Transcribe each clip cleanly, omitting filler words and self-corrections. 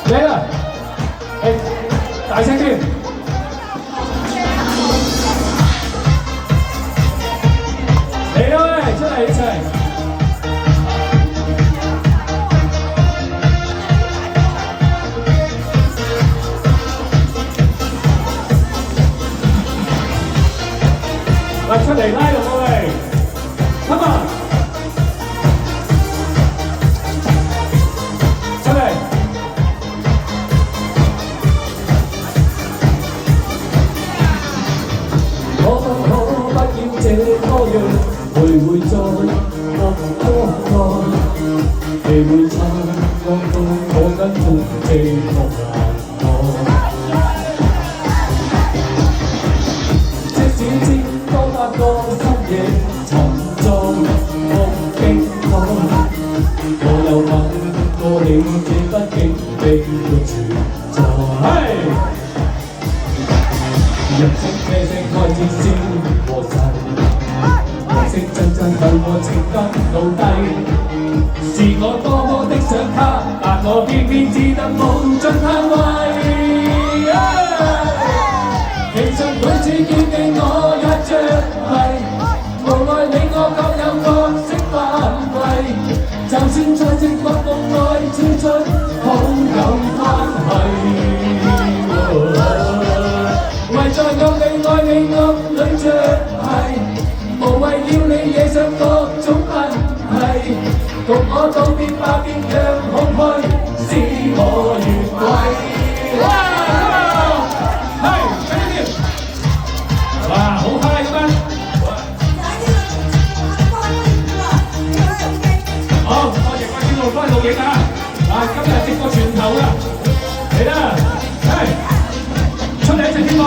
嚟啦！誒，大聲啲！嚟啦喂，出嚟一齊！嚟出嚟拉攏我喂 ，come on！ 出嚟！可不要這多樣，回再惡多愛，你會察覺到我跟蹤這個難愛。即使知多百個深夜沉重夢境愛，我又問過你這不經的存在。人聲啤聲開始先和齊，人聲陣陣對我情感奴隸，是我多麼的想他，但我偏偏只得無盡嘆謂。其實每次見你我也着迷，無奈你我各有各式範圍，就算在寂寞夢內超出好友關係。為在暗地愛你暗裏着迷，無謂要你惹上各種問題，共我道別吧別讓空虛使我越軌。哇，好嗨咁樣！好，我亦快啲錄翻錄影啊！今日直播全球啊！嚟啦，出嚟一齊跳舞，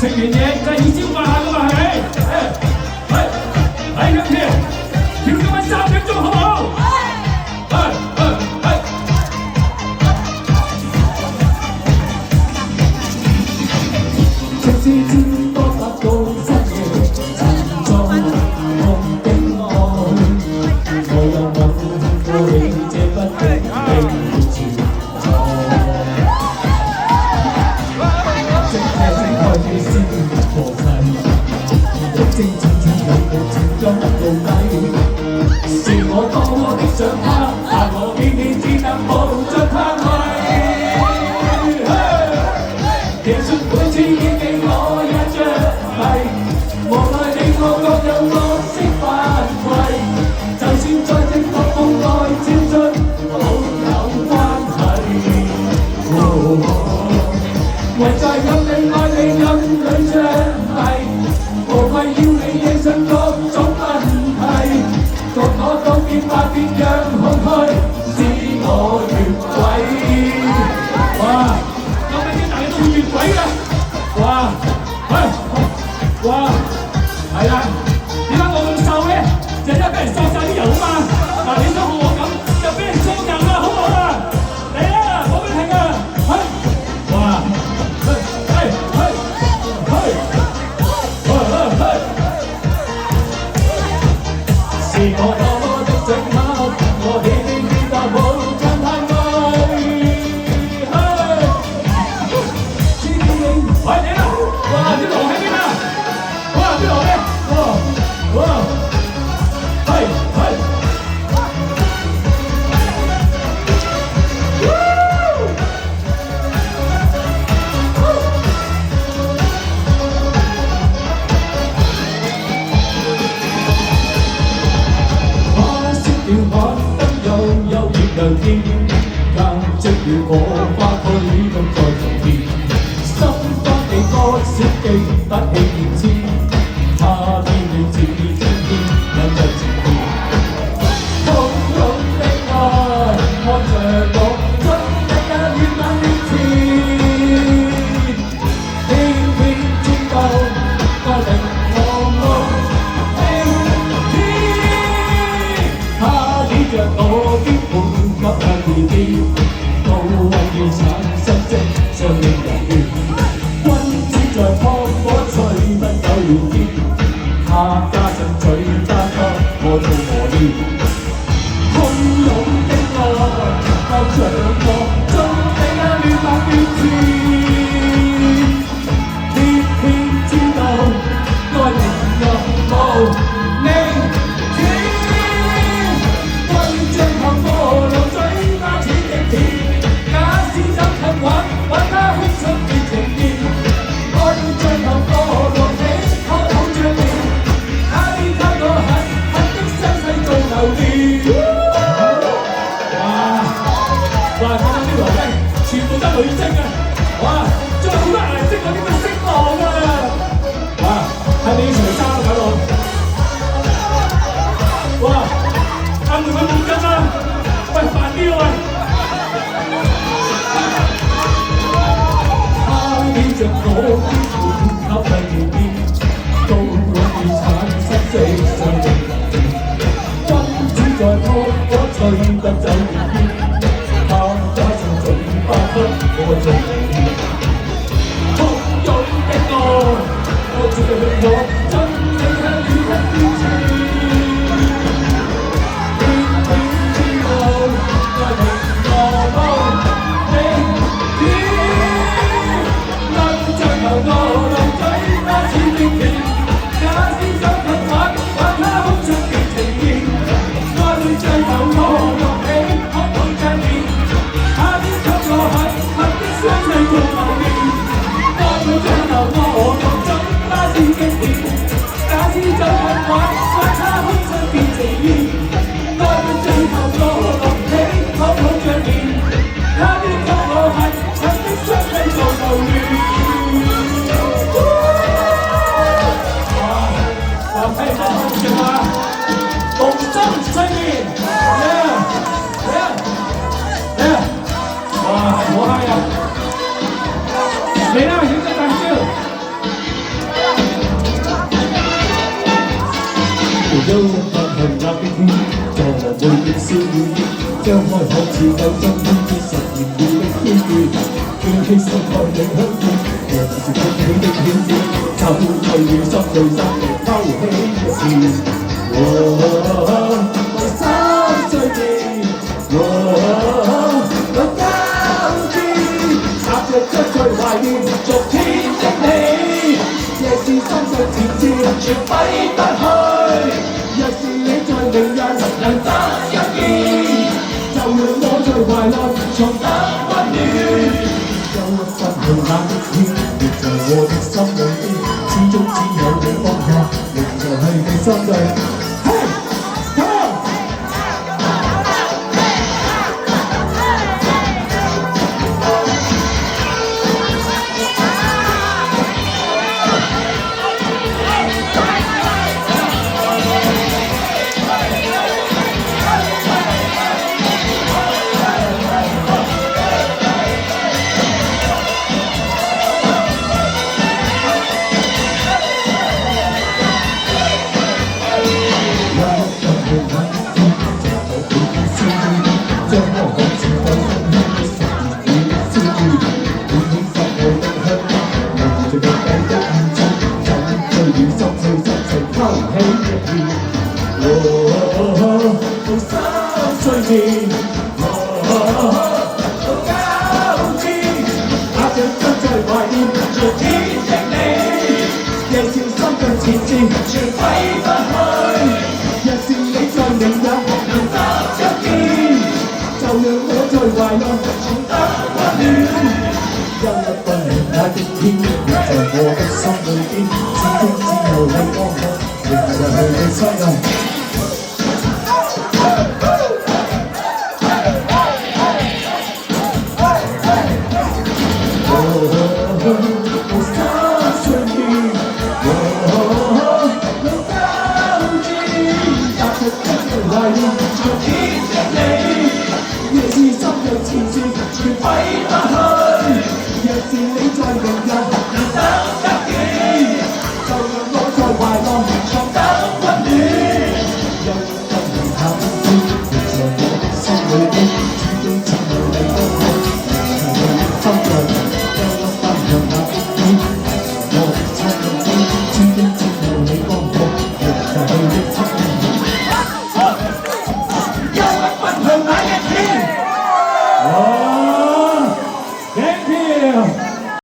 食完嘢就係要消化下噶嘛，係咪？咁跳，跳今晚3點鐘好唔好？即使知多百個深夜沉重夢境愛，我又問過你這不經的存在。即這聲開始先和齊，一正正正有個情感到底，是我多麼的想他，但我偏偏只得無盡嘆謂。其實每次見你我也着迷，無奈你我各有各式範圍，就算在寂寞夢內超出好友關係。為在暗地愛你暗裏着迷，無謂要你惹上各種問題，共我道別吧別讓空虛使我越軌。哇！有咩啲大家都會越軌㗎？哇！哇！係啦，點解我咁瘦咧？就因為俾人索晒啲油啊嘛！嗱，你想學我咁，就俾人裝油啦，好唔好啊？嚟啊！冇得停啊！哇！是我多麼的想他，我偏偏只得無盡嘆謂。喂，你啦！哇，啲狼喺邊啊？哇，啲狼咧！哇！亮天，間即與火花區咁再重現，心不你多少記不起變遷，他偏偏似天天忍着前面，洶湧的愛看着我追得越猛越前，偏偏知道愛令我夢驚天，他倚着我肩膀。急向地邊，高溫要產生即將令人怨。君子在撲火吹不有聊天，他加上嘴加多，我做磨練。洶湧的愛靠着我，終偏偏知道愛情若無你知，愛最後墮落嘴巴似極甜，假使走近玩他空出別情意，愛最後墮落你可抱着面，他呢偷我狠的傷勢做留念。哇！睇下啲來賓全部得女精啊！哇！仲有好多顏色嗰啲叫色狼啊！哇！係咪要除衫啊，搞到？哇！暗住佢毛巾啊！喂，煩啲啊喂！他倚着我肩負給你面，高過地產失色上君主在拖，我吹得走遠。我做通勇的愛，我最我真正向你一片情，偏偏知道愛情落空你偏，能像頭餓落嘴巴似冰甜，假使走近玩他空出別情意，愛會最後墮落你可抱着面，他邊給我狠。相世做留念，愛佢最後我落嘴巴似極甜，假使走近玩他空出別情意，愛佢最後我落你可抱着面，他邊給我狠的相世做留念。哇！睇唔睇好勁啊？龍爭翠面，哇！好嗨啊！嚟啦，影個大招！有一塊紅藍的天，在我每月笑語張開口似夠真天之實現了的歡愉，驚喜心愛的香煙，讓是激起的顯示，就隨了心醉心地偷起一線。我心碎地，我交織最懷念昨天的你，夜是心上前線全揮不去。若是你在明日能得一見，就讓我在懷內重得溫暖。有一份紅冷的天，亦在我的心裏邊，始終只有你放下，仍然係你心裏。前線全揮不去，若是你在明日能得一見，就讓我在懷內重得溫暖。有一份明亮的天，亦在我的心裏邊，始終只有你安好，仍然係你心裏。懷念昨天的你，夜是心若前線。